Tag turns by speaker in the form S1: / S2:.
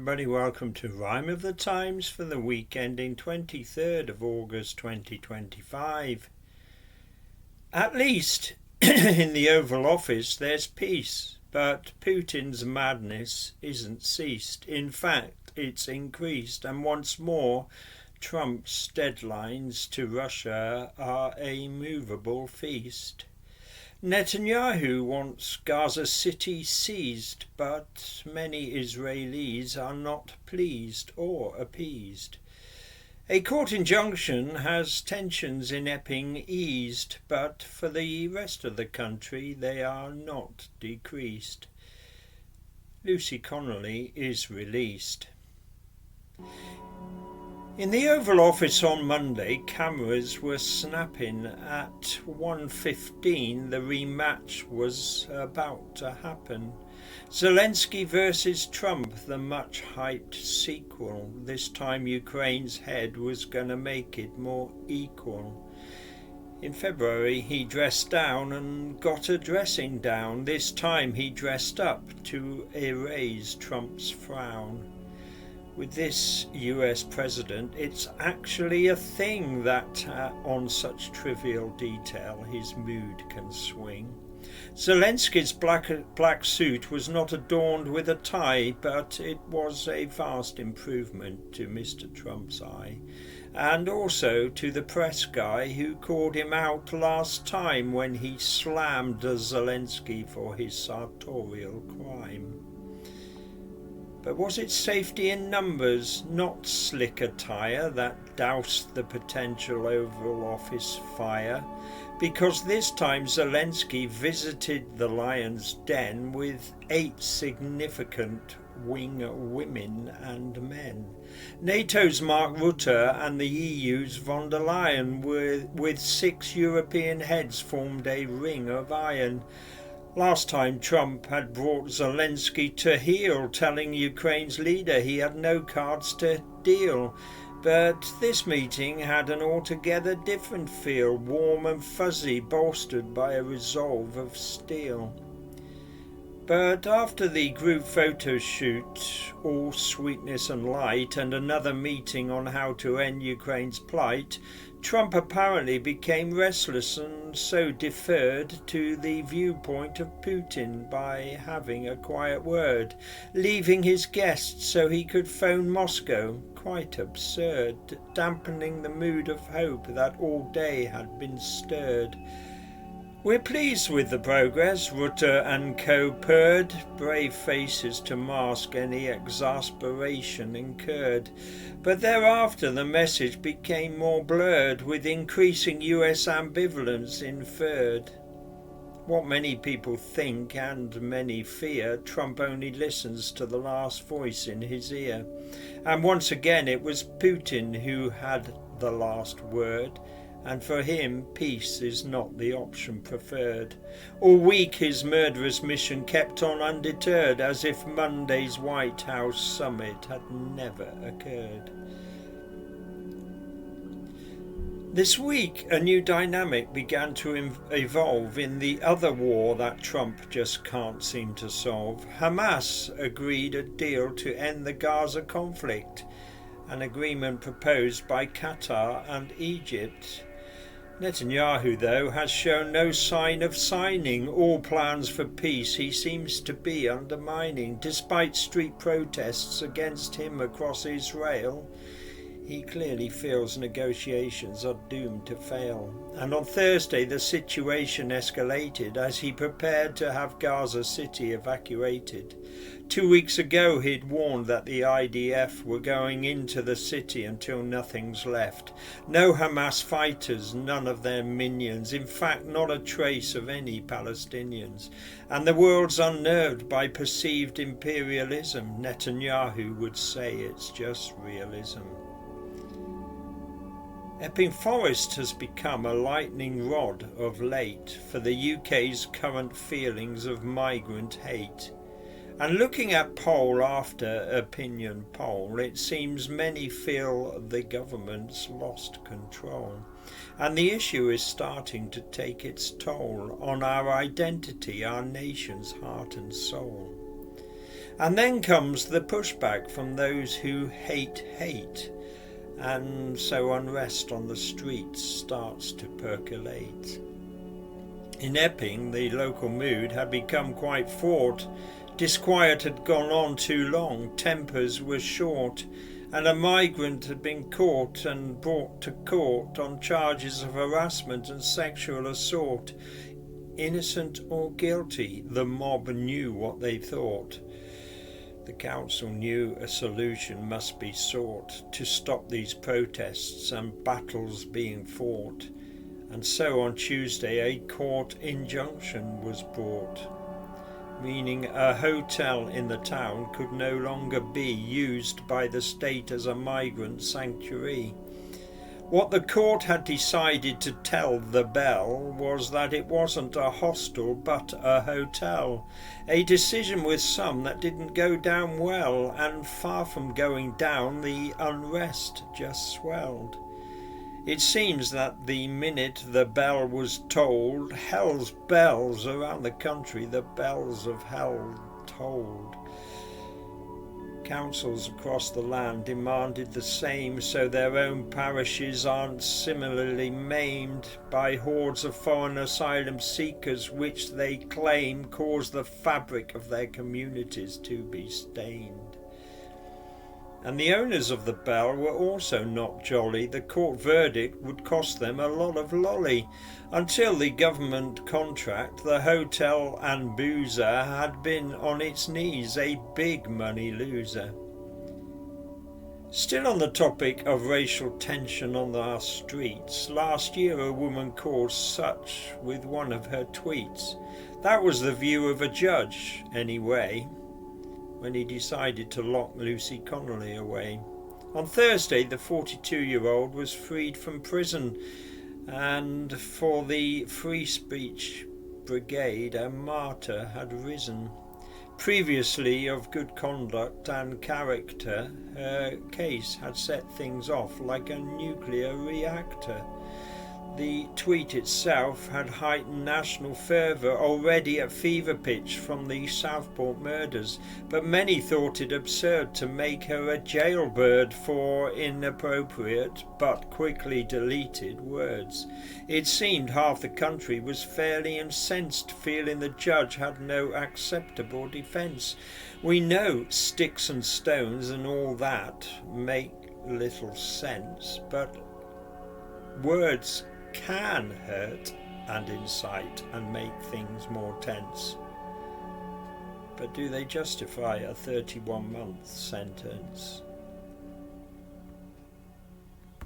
S1: Everybody, welcome to Rhyme of the Times for the week ending 23rd of August 2025. At least in the Oval Office there's peace, but Putin's madness isn't ceased. In fact, it's increased, and once more Trump's deadlines to Russia are a moveable feast. Netanyahu wants Gaza City seized, but many Israelis are not pleased or appeased. A court injunction has tensions in Epping eased, but for the rest of the country they are not decreased. Lucy Connolly is released. In the Oval Office on Monday, cameras were snapping. At 1:15 the rematch was about to happen. Zelensky versus Trump, the much-hyped sequel. This time Ukraine's head was going to make it more equal. In February he dressed down and got a dressing down. This time he dressed up to erase Trump's frown. With this US president, it's actually a thing that on such trivial detail his mood can swing. Zelensky's black suit was not adorned with a tie, but it was a vast improvement to Mr. Trump's eye, and also to the press guy who called him out last time when he slammed Zelensky for his sartorial crime. But was it safety in numbers, not slick attire, that doused the potential Oval Office fire? Because this time Zelensky visited the lion's den with 8 significant wing women and men. NATO's Mark Rutte and the EU's von der Leyen with 6 European heads formed a ring of iron. Last time Trump had brought Zelensky to heel, telling Ukraine's leader he had no cards to deal. But this meeting had an altogether different feel, warm and fuzzy, bolstered by a resolve of steel. But after the group photo shoot, all sweetness and light, and another meeting on how to end Ukraine's plight, Trump apparently became restless and so deferred to the viewpoint of Putin by having a quiet word, leaving his guests so he could phone Moscow. Quite absurd, dampening the mood of hope that all day had been stirred. We're pleased with the progress, Rutte and co purred, brave faces to mask any exasperation incurred. But thereafter the message became more blurred, with increasing US ambivalence inferred. What many people think and many fear, Trump only listens to the last voice in his ear. And once again it was Putin who had the last word. And for him, peace is not the option preferred. All week his murderous mission kept on undeterred, as if Monday's White House summit had never occurred. This week, a new dynamic began to evolve in the other war that Trump just can't seem to solve. Hamas agreed a deal to end the Gaza conflict, an agreement proposed by Qatar and Egypt. Netanyahu, though, has shown no sign of signing. All plans for peace he seems to be undermining. Despite street protests against him across Israel, he clearly feels negotiations are doomed to fail. And on Thursday the situation escalated as he prepared to have Gaza City evacuated. 2 weeks ago he'd warned that the IDF were going into the city until nothing's left. No Hamas fighters, none of their minions, in fact not a trace of any Palestinians. And the world's unnerved by perceived imperialism. Netanyahu would say it's just realism. Epping Forest has become a lightning rod of late for the UK's current feelings of migrant hate. And looking at poll after opinion poll, it seems many feel the government's lost control. And the issue is starting to take its toll on our identity, our nation's heart and soul. And then comes the pushback from those who hate hate, and so unrest on the streets starts to percolate. In Epping, the local mood had become quite fraught. Disquiet had gone on too long, tempers were short, and a migrant had been caught and brought to court on charges of harassment and sexual assault. Innocent or guilty, the mob knew what they thought. The council knew a solution must be sought to stop these protests and battles being fought, and so on Tuesday a court injunction was brought, meaning a hotel in the town could no longer be used by the state as a migrant sanctuary. What the court had decided to tell the Bell was that it wasn't a hostel but a hotel, a decision with some that didn't go down well, and far from going down, the unrest just swelled. It seems that the minute the bell was tolled, hell's bells around the country, the bells of hell tolled. Councils across the land demanded the same, so their own parishes aren't similarly maimed by hordes of foreign asylum seekers, which they claim cause the fabric of their communities to be stained. And the owners of the Bell were also not jolly. The court verdict would cost them a lot of lolly. Until the government contract, the hotel and boozer had been on its knees, a big money loser. Still on the topic of racial tension on our streets, last year a woman caused such with one of her tweets. That was the view of a judge, anyway, when he decided to lock Lucy Connolly away. On Thursday, the 42-year-old was freed from prison, and for the Free Speech Brigade, a martyr had risen. Previously of good conduct and character, her case had set things off like a nuclear reactor. The tweet itself had heightened national fervour, already at fever pitch from the Southport murders, but many thought it absurd to make her a jailbird for inappropriate but quickly deleted words. It seemed half the country was fairly incensed, feeling the judge had no acceptable defence. We know sticks and stones and all that make little sense, but words can hurt and incite and make things more tense. But do they justify a 31-month sentence?